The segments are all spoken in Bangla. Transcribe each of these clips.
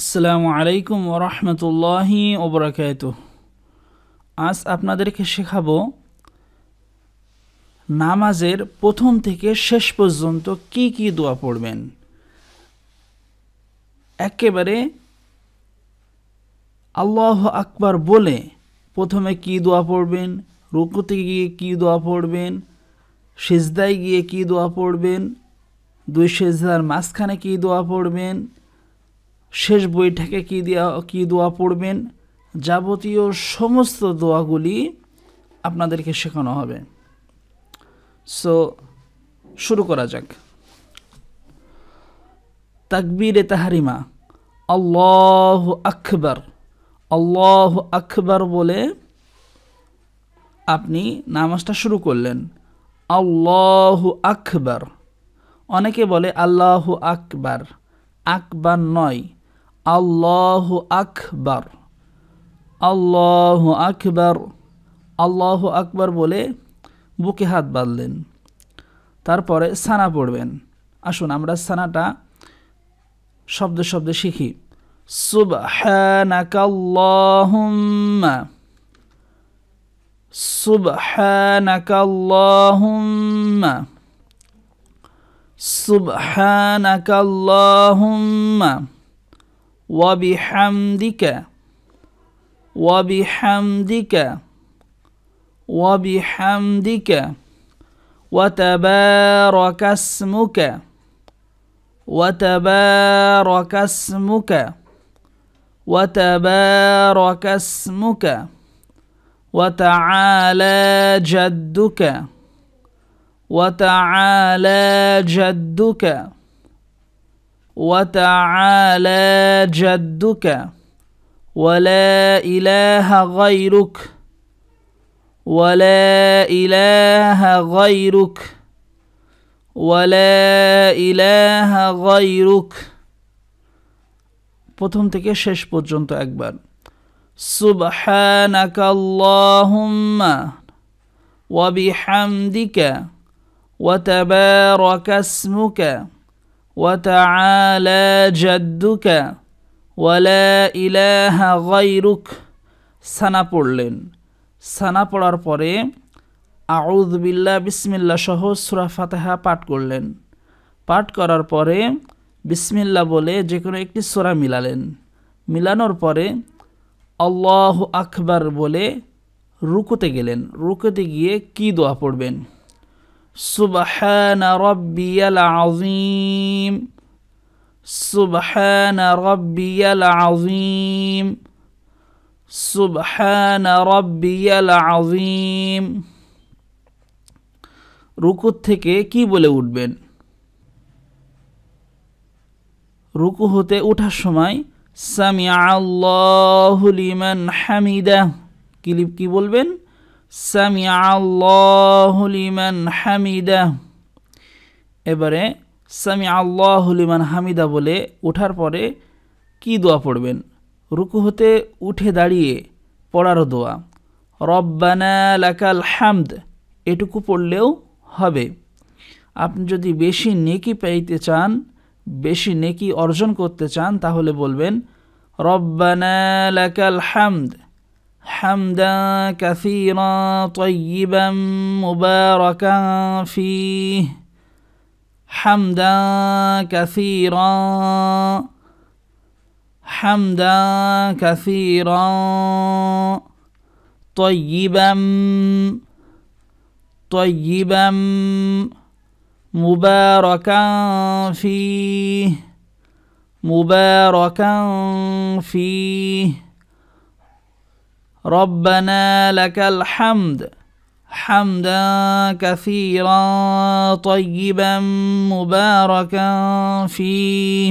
আসসালামু আলাইকুম ওয়া রাহমাতুল্লাহি ওয়া বারাকাতুহু। আজ আপনাদেরকে শেখাবো নামাজের প্রথম থেকে শেষ পর্যন্ত কি কি দোয়া পড়বেন। একেবারে আল্লাহু আকবার বলে প্রথমে কি দোয়া পড়বেন, রুকুতে গিয়ে কি দোয়া পড়বেন, সিজদায় গিয়ে কি দোয়া পড়বেন, দুই সিজদার মাঝখানে কি দোয়া পড়বেন, শেষ বৈঠকে কি দোয়া পড়বেন, যাবতীয় সমস্ত দোয়াগুলি আপনাদেরকে শেখানো হবে। সো শুরু করা যাক। তাকবীরে তাহরিমা, আল্লাহু আকবার, আল্লাহু আকবার বলে আপনি নামাজটা শুরু করলেন। আল্লাহু আকবার, অনেকে বলে আল্লাহু আকবার, আকবার নয়, আল্লাহু আকবার, আল্লাহু আকবার, আল্লাহু আকবার বলে বুকে হাত বাঁধলেন। তারপরে সানা পড়বেন। আসুন আমরা সানাটা শব্দে শব্দে শিখি। সুবহানাকাল্লাহুম্মা, সুবহানাকাল্লাহুম্মা, সুবহানাকাল্লাহুম্মা ওয়া বিহামদিকা, ওয়া বিহামদিকা, ওয়া বিহামদিকা ওয়া তাবারাকা ইসমুকা, ওয়া তাবারাকা ইসমুকা, ওয়া তাবারাকা ইসমুকা ওয়া তাআলা জাদ্দুকা, ওয়া তাআলা জাদ্দুকা, ওয়া তাআলা জাদ্দুকা ওয়া লা ইলাহা গায়রুক, ওয়া লা ইলাহা গায়রুক, ওয়া লা ইলাহা গায়রুক। প্রথম থেকে শেষ পর্যন্ত একবার। সুবহানাকাল্লাহুম্মা ওয়া বিহামদিকা ওয়া তাবারাকা ইসমুকা ওয়া তাআলা জাদ্দুকা ওয়া লা ইলাহা গায়রুক। সানা পড়লেন। সানা পড়ার পরে আউযু বিল্লাহ বিসমিল্লাহ সহ সূরা ফাতিহা পাঠ করলেন। পাঠ করার পরে বিসমিল্লাহ বলে যে কোনো একটি সূরা মিলালেন। মিলানোর পরে আল্লাহু আকবার বলে রুকুতে গেলেন। রুকুতে গিয়ে কি দোয়া পড়বেন? সুবহানা রাব্বিয়াল আযীম, সুবহানা রাব্বিয়াল আযীম, সুবহানা রাব্বিয়াল আযীম। রুকু থেকে কি বলে উঠবেন? রুকু হতে ওঠার সময় সামিআ আল্লাহু লিমান হামিদাহ, কি বলবেন? সামিআ আল্লাহু লিমান হামিদাহ। এবারে সামিআ আল্লাহু লিমান হামিদা বলে ওঠার পরে কি দোয়া পড়বেন? রুকু হতে উঠে দাঁড়িয়ে পড়ার দোয়া রব্বানা লাকাল হামদ, এটুকু পড়লেও হবে। আপনি যদি বেশি নেকি পেতে চান, বেশি নেকি অর্জন করতে চান, তাহলে বলবেন রব্বানা লাকাল হামদ হামদান কাসীরান তাইয়িবান মুবারাকান ফীহি, হামদান কাসীরান, হামদান কাসীরান তাইয়িবান, তাইয়িবান মুবারাকান ফীহি, মুবারাকান ফীহি। রব্বানা লাকাল হামদ হামদান কাসীরান তাইয়িবান মুবারাকান ফীহি।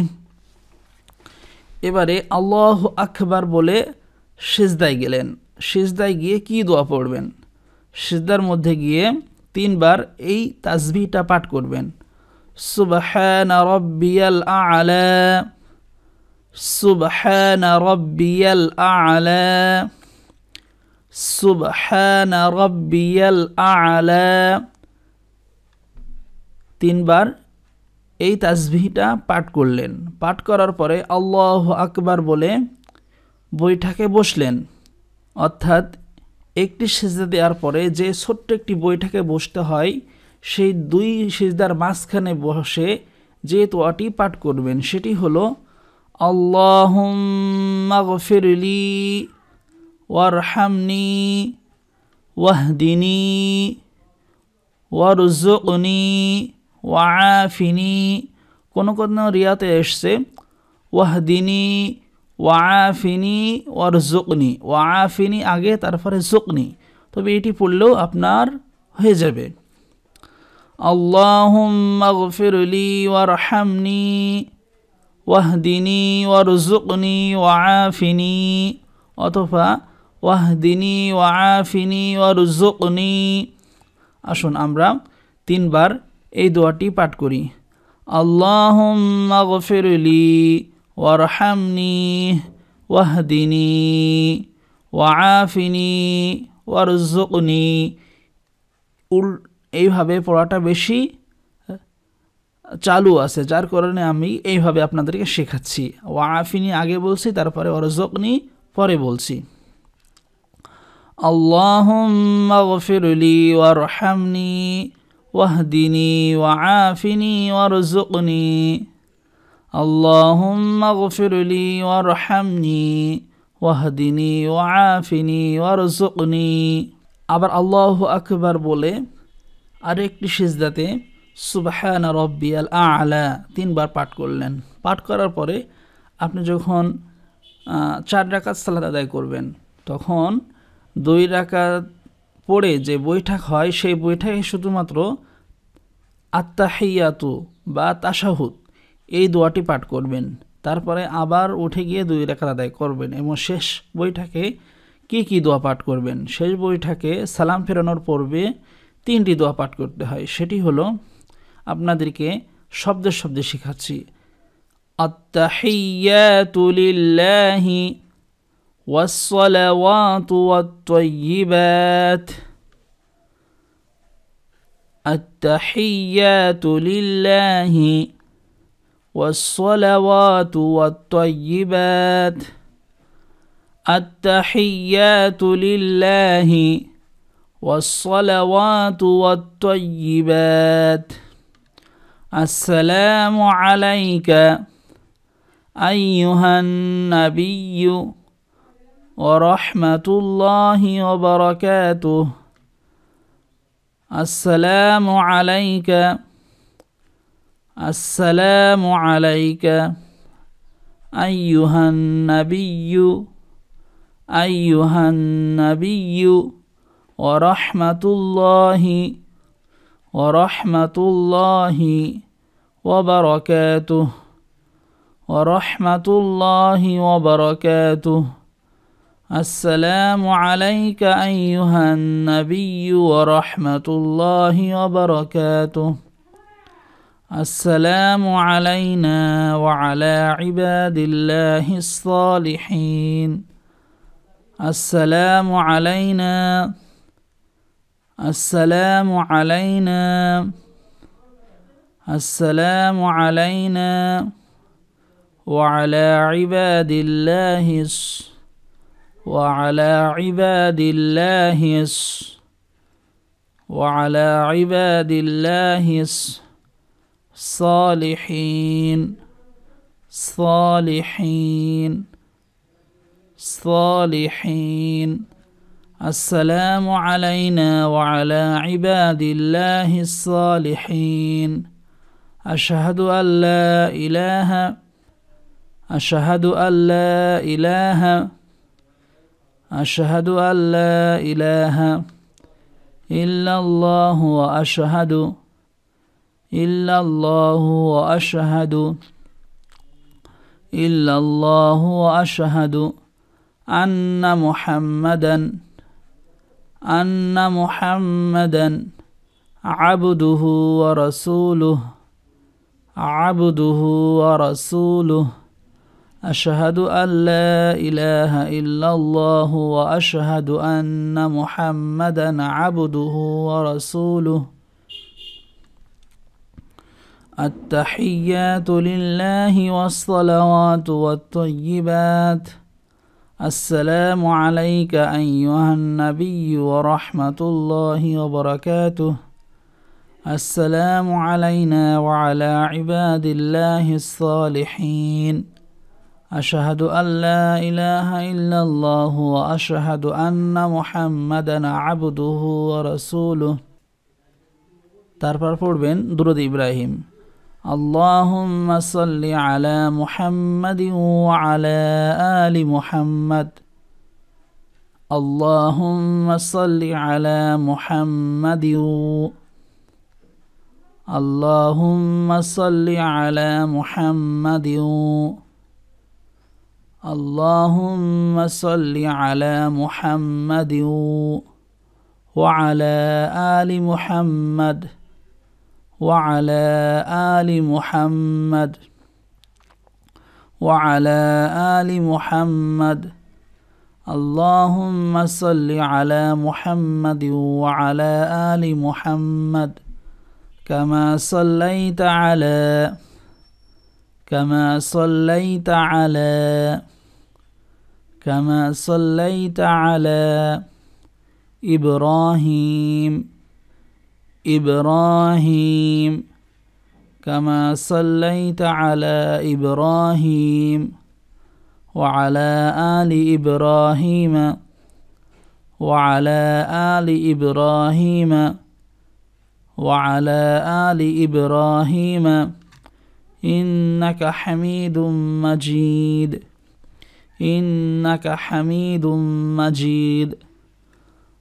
এবারে আল্লাহু আকবার বলে সিজদায় গেলেন। সিজদায় গিয়ে কি দোয়া পড়বেন? সিজদার মধ্যে গিয়ে 3 বার এই তাসবিহটা পাঠ করবেন। সুবহানা রাব্বিয়াল আ'লা, সুবহানা রাব্বিয়াল আ'লা, সুবহানা রাব্বিয়াল আ'লা। 3 বার এই তাসবিহটা পাঠ করলেন। পাঠ করার পরে আল্লাহু আকবার বলে বৈঠকে বসলেন। অর্থাৎ একটি সিজদা দেওয়ার পরে যে ছোট্ট একটি বৈঠকে বসতে হয়, সেই দুই সিজদার মাঝখানে বসে যে দোয়াটি পাঠ করবেন সেটি হলো আল্লাহুম্মা গফিরলি ওয়ারহামনি ওয়াহদিনি ওয়ারযুকনি ওয়াআফিনি। কোনো কোনো রিয়াতে এসছে ওয়াহদিনি ওয়াআফিনি ওয়ারযুকনি, ওয়াআফিনি আগে তারপরে যুকনি, তবে এটি পড়লেও আপনার হয়ে যাবে। আল্লাহুম্মা গফিরলি ওয়ারহামনি ওয়াহদিনি ওয়ারযুকনি ওয়াআফিনি, অথবা ওয়াহদিনি ওয়াআফিনি ওয়ারযুকনি। আসুন আমরা 3 বার এই দোয়াটি পাঠ করি। আল্লাহুম্মা গফিরলি ওয়ারহামনি ওয়াহদিনি ওয়াআফিনি ওয়ারযুকনি। এইভাবে পড়াটা বেশি চালু আছে, যার কারণে আমি এইভাবে আপনাদেরকে শেখাচ্ছি। ওয়াআফিনি আগে বলছি, তারপরে ওয়ারযুকনি পরে বলছি। আল্লাহুম্মা গফিরলি ওয়ারহামনি ওয়াহদিনি ওয়াআফিনি ওয়ারযুকনি। আল্লাহুম্মা গফিরলি ওয়ারহামনি ওয়াহদিনি ওয়াআফিনি ওয়ারযুকনি। আবার আল্লাহু আকবার বলে আরেকটি সিজদাতে সুবহান রাব্বিয়াল আ'লা 3 বার পাঠ করলেন। পাঠ করার পরে আপনি যখন 4 রাকাত সালাত আদায় করবেন, তখন 2 রাকাত পড়ে যে বৈঠক হয়, সেই বৈঠকে শুধুমাত্র আত্তাহিয়াতু বা তাশাহুদ এই দোয়াটি পাঠ করবেন। তারপরে আবার উঠে গিয়ে 2 রাকাত আদায় করবেন এবং শেষ বৈঠকে কি দোয়া পাঠ করবেন। শেষ বৈঠকে সালাম ফেরানোর পূর্বে 3টি দোয়া পাঠ করতে হয়। সেটি হলো, আপনাদেরকে শব্দে শব্দে শেখাচ্ছি। আত্তাহিয়াতু লিল্লাহি ওয়াস-সালাওয়াতু ওয়াত-তাইয়্যিবাত। আত্তাহিয়াতু লিল্লাহি ওয়াস-সালাওয়াতু ওয়াত-তাইয়্যিবাত। আত্তাহিয়াতু লিল্লাহি ওয়াস-সালাওয়াতু ওয়াত-তাইয়্যিবাত। আসসালামু আলাইকা আইয়ুহান নাবিয়্যু ওয়া রাহমাতুল্লাহি ওয়া বারাকাতুহু। আসসালামু আলাইকা আইয়ুহান নাবিয়্যু ওয়া রাহমাতুল্লাহি ওয়া বারাকাতুহু। আসসালামু আলাইকা আইয়ুহান নাবিয়্যু ওয়া রাহমাতুল্লাহি ওয়া বারাকাতুহু। আসসালামু আলাইনা ওয়া আলা ইবাদিল্লাহিস সালিহিন। আসসালামু আলাইনা ওয়া আলা ইবাদিল্লাহিস সালিহিন। আসসালামু আলাইনা ওয়া আলা ইবাদিল্লাহিস সালিহিন। আশহাদু আল্লা ইলাহা ইল্লাল্লাহু ওয়া আশহাদু আন্না মুহাম্মাদান আবদুহু ওয়া রাসূলুহু। আশহাদু আল্লা ইলাহা ইল্লাল্লাহু ওয়া আশহাদু আন্না মুহাম্মাদান আবদুহু ওয়া রাসূলুহু। التحيات لله والصلوات والطيبات السلام عليك أيها النبي ورحمة الله وبركاته السلام علينا وعلى عباد الله الصالحين أشهد أن لا إله إلا الله وأشهد أن محمدا عبده ورسوله তারপর পড়বেন দুরূদ ইব্রাহিম اللهم صل على محمد وعلى آل محمد اللهم صل على محمد اللهم صل على محمد اللهم صل على محمد وعلى آل محمد وعلى آل محمد وعلى آل محمد اللهم صل على محمد وعلى آل محمد كما صليت على إبراهيم كما صليت على إبراهيم وعلى آل إبراهيم وعلى آل إبراهيم وعلى آل إبراهيم إنك حميد مجيد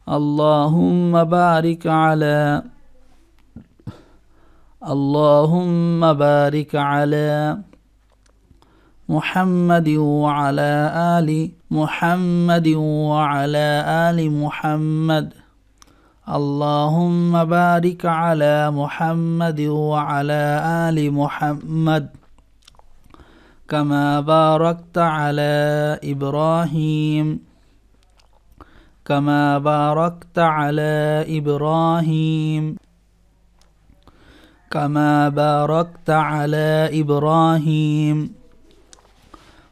اللهم بارك على محمد وعلى آل محمد وعلى آل محمد اللهم بارك على محمد وعلى آل محمد كما باركت على إبراهيم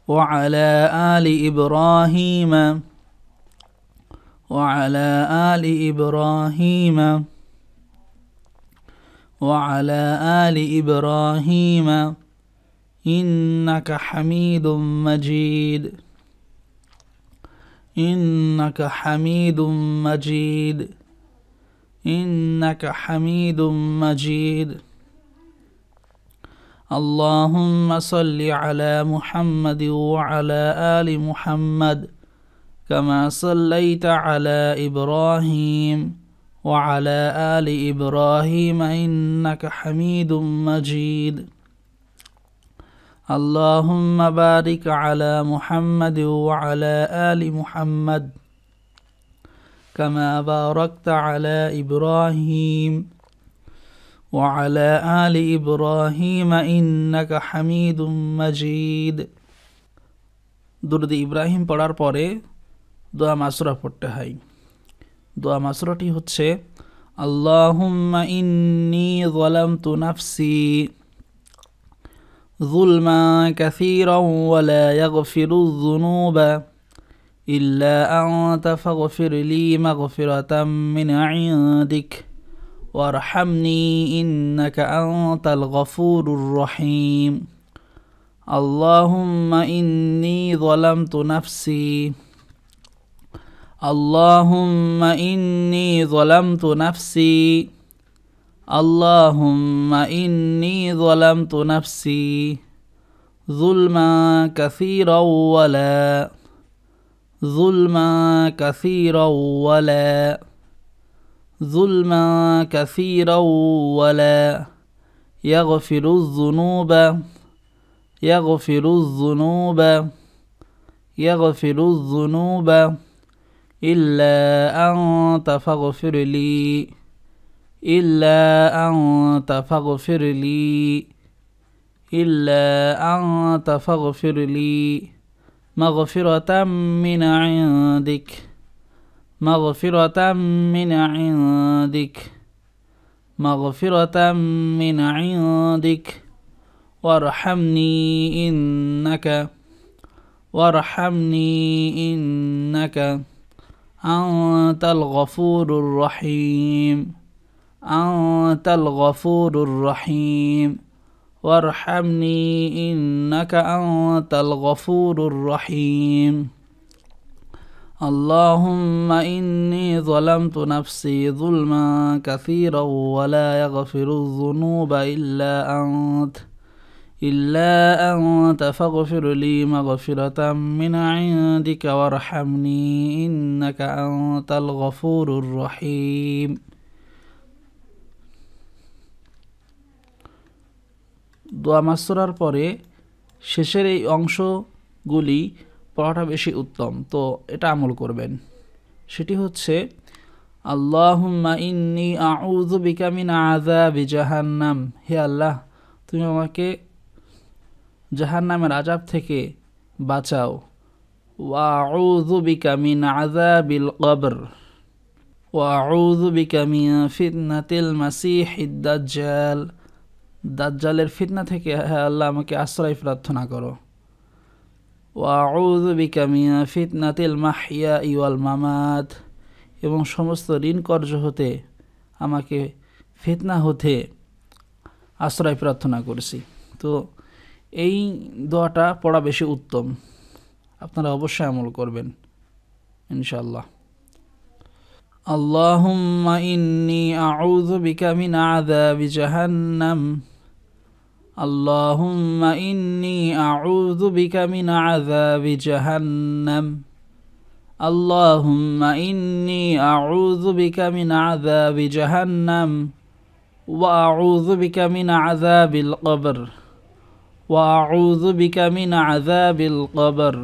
وعلى آل إبراهيم وعلى آل إبراهيم وعلى آل إبراهيم إنك حميد مجيد اللهم صل على محمد وعلى آل محمد كما صليت على إبراهيم وعلى آل إبراهيم إنك حميد مجيد اللهم بارك على محمد وعلى آل محمد كما باركت على إبراهيم وعلى آل إبراهيم إنك حميد مجيد দুরূদ ইব্রাহিম পড়ার পরে দোয়া মাসুরা পড়তে হয়। দোয়া মাসুরাটি হচ্ছে আল্লাহুম্মা ইন্নী যালামতু নাফসি যুলমা কাসীরান ওয়া লা ইয়াগফিরুয যুনুবা ইল্লা আনতা ফাগফির লি মাগফিরাতাম মিন ইনদিক ওয়ারহামনি ইন্নাকা আনতাল গফুরুর রহিম আল্লাহুম্মা ইন্নী যালামতু নাফসি اللهم إني ظلمت نفسي اللهم إني ظلمت نفسي ظلما كثيرا ولا ظلما كثيرا ولا ظلما كثيرا ولا يغفر الذنوب يغفر الذنوب يغفر الذنوب إلا أنت فاغفر لي إلا أنت فاغفر لي إلا أنت فاغفر لي مغفرة من عندك مغفرة من عندك مغفرة من عندك وارحمني إنك أنت الغفور الرحيم وارحمني إنك أنت الغفور الرحيم اللهم إني ظلمت نفسي ظلما كثيرا ولا يغفر الذنوب إلا أنت فاغفر لي مغفرة من عندك وارحمني إنك أنت الغفور الرحيم দোয়া মাসুরার পরে শেষের এই অংশগুলি পড়াটা বেশি উত্তম, তো এটা আমল করবেন। সেটি হচ্ছে আল্লাহুম্মা ইন্নী আউযু বিকা মিন আযাবি জাহান্নাম, হে আল্লাহ তুমি আমাকে জাহান্নামের আযাব থেকে বাঁচাও। ওয়া আউযু বিকা মিন আযাবিল কবর ওয়া আউযু বিকা মিন ফিতনাতিল মাসিহিদ দাজ্জাল, দাজ্জালের ফিতনা থেকে হে আল্লাহ আমাকে আশ্রয় প্রার্থনা করো। ওয়া আউযু বিকা মিন ফিতনাতিল মাহইয়াই ওয়াল মামাত, এবং সমস্ত ঋণ কর্য হতে আমাকে ফিতনা হতে আশ্রয় প্রার্থনা করছি। তো এই দোয়াটা পড়া বেশি উত্তম, আপনারা অবশ্যই আমল করবেন ইনশাআল্লাহ। আল্লাহুম্মা ইন্নী আউযু বিকা মিন আযাবি জাহান্নাম আল্লাহুম্মা ইন্নী আউযু বিকা মিন আযাবি জাহান্নাম আল্লাহুম্মা ইন্নী আউযু বিকা মিন আযাবি জাহান্নাম ওয়া আউযু বিকা মিন আযাবিল কবর ওয়া আউযু বিকা মিন আযাবিল কবর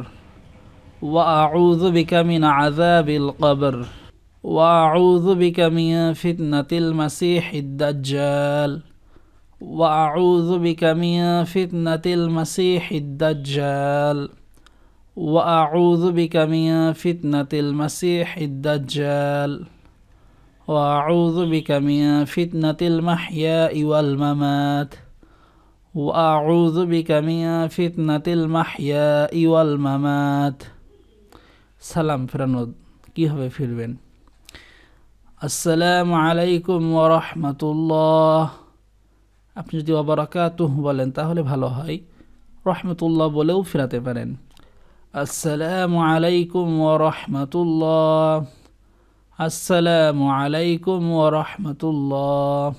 ওয়া আউযু বিকা মিন আযাবিল কবর ওয়া আউযু বিকা মিন ফিতনাতিল মাসিহিদ দাজ্জাল ওয়া আউযু বিকা মিন ফিতনাতিল মাসিহিদ দাজ্জাল ওয়া আউযু বিকা মিন ফিতনাতিল মাসিহিদ দাজ্জাল ওয়া আউযু বিকা মিন ফিতনাতিল মাহইয়াই ওয়াল মামাত ওয়া আউযু বিকা মিন ফিতনাতিল মাহইয়াই ওয়াল মামাত। সালাম ফেরানো কিভাবে ফিরবেন? আসসালামু আলাইকুম ওয়া রাহমাতুল্লাহ, আপনি যদি ওয়া বারাকাতুহু বলেন তাহলে ভালো হয়, রাহমাতুল্লাহ বলেও ফেরাতে পারেন। আসসালামু আলাইকুম ওয়া রাহমাতুল্লাহ, আসসালামু আলাইকুম ওয়া রাহমাতুল্লাহ।